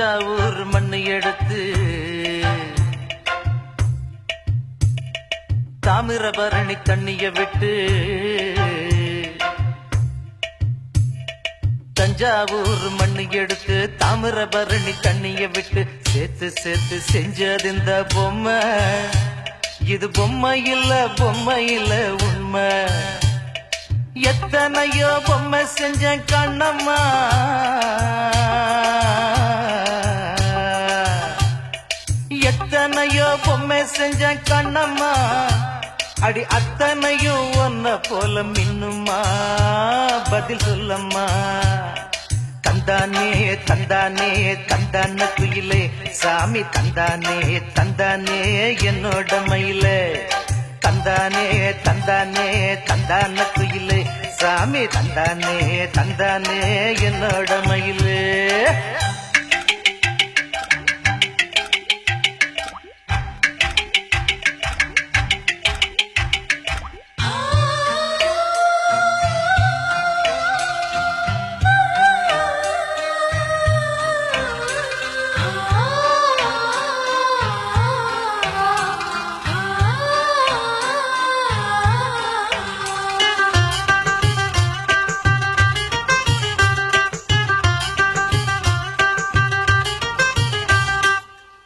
தஞ்சாவூர் மண்ணு எடுத்து தாமிரபரணி தண்ணிய விட்டு தஞ்சாவூர் மண்ணு எடுத்து தாமிரபரணி தண்ணிய விட்டு சேர்த்து சேர்த்து செஞ்சது இந்த பொம்மை. இது பொம்மை இல்ல உண்மை. எத்தனையோ பொம்மை செஞ்ச கண்ணம்மா, எத்தனையோ பொம்மை செஞ்ச கண்ணம்மா, அடி அத்தனையும் ஒன்ன போல மின்னுமா, பதில் சொல்லம்மா. தந்தானே தந்தானே தந்தான குயிலே சாமி, தந்தானே தந்தானே என்னோட மயிலே. தந்தானே தந்தானே தந்தான குயிலே சாமி, தந்தானே தந்தானே என்னோட மயிலே.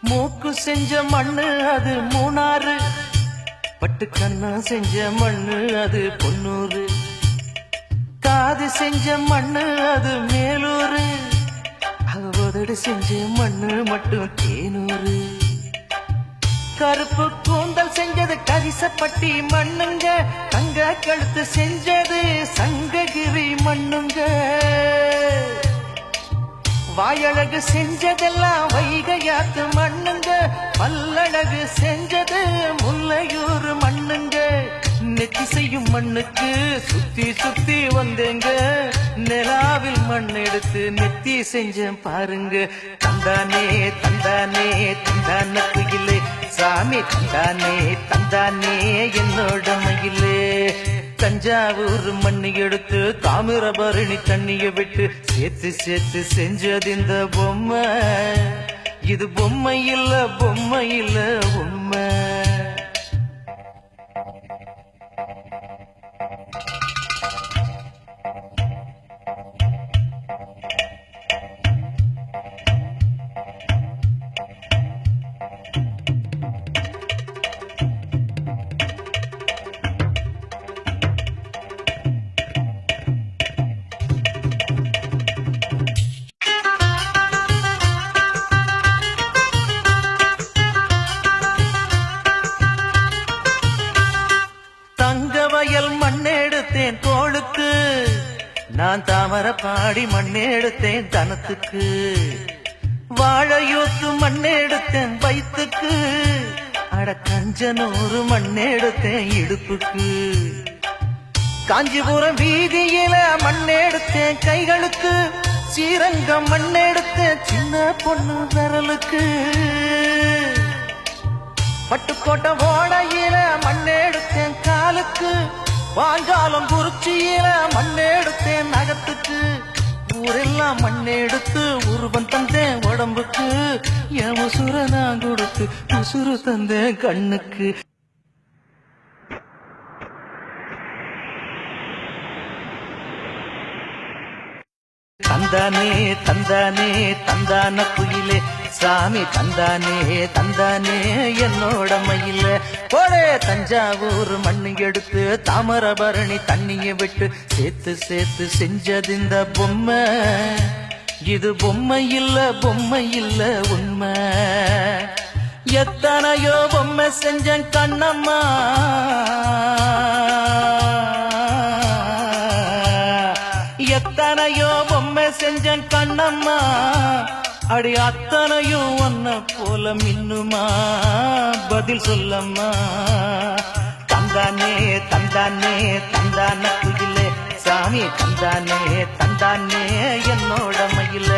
மூக்கு செஞ்ச மண்ணு அது மூணாறு, பட்டு கண்ணா செஞ்ச மண்ணு அது பொன்னூறு, காது செஞ்ச மண்ணு அது மேலூரு, அவதடு செஞ்ச மண்ணு மட்டும் தேனூரு. கருப்பு கூந்தல் செஞ்சது கரிசப்பட்டி மண்ணுங்க, தங்க கழுத்து செஞ்சது சங்ககிரி மண்ணுங்க. வாயழகு செஞ்சதெல்லாம் வைகையாத்து மண்ணுங்க, பல்லழகு செஞ்சது முல்லையூர் மண்ணுங்க. நெத்தி செய்யும் மண்ணுக்கு சுத்தி சுத்தி வந்தேங்க, நிலாவில் மண் எடுத்து நெத்தி செஞ்சேன் பாருங்க. தந்தானே தந்தானே தந்தான குயிலே சாமி, தந்தானே தந்தானே என்னோட மயிலே. தஞ்சாவூர் மண்ணு எடுத்து தாமிரபரணி தண்ணிய விட்டு சேர்த்து சேர்த்து செஞ்சது இந்த பொம்மை. இது பொம்மை இல்ல உண்மை. தங்கவயல் மண்ணெடுத்தேன் தோளுக்கு, நான் தாமர பாடி மண்ணெடுத்தேன் தனத்துக்கு. வாழையூத்து மண்ணெடுத்தேன் வயிற்றுக்கு, அட கஞ்சனூறு மண்ணெடுத்தேன் இடுப்புக்கு. காஞ்சிபுரம் வீதியில மண்ணெடுத்தேன் கைகளுக்கு, ஸ்ரீரங்கம் மண்ணெடுத்தேன் சின்ன பொண்ணு விரலுக்கு. பட்டுக்கோட்டை ஓடையில மண்ணெடுத்தேன் காலுக்கு, வாஞ்சாலம் குறிச்சியில மண்ணெடுத்தேன் நகத்துக்கு. ஊரெல்லாம் மண்ணெடுத்து உருவம் தந்தேன் உடம்புக்கு, என் உசுர நான் கொடுத்து உசுறு தந்தேன் கண்ணுக்கு. தந்தானே தந்தானே தந்தான குயிலே சாமி, தந்தானே தந்தானே என்னோட மயில. போடே தஞ்சாவூர் மண்ணு எடுத்து தாமிரபரணி தண்ணிய விட்டு சேர்த்து சேர்த்து செஞ்சது இந்த பொம்மை. இது பொம்மை இல்ல உண்மை. எத்தனையோ பொம்மை செஞ்சேன் கண்ணம்மா, எத்தனையோ பொம்மை செஞ்சேன் கண்ணம்மா, அடி அத்தனையும் ஒன்ன போல மின்னுமா, பதில் சொல்லம்மா. தந்தானே தந்தானே தந்தான குயிலே சாமி, தந்தானே தந்தானே என்னோட மயில.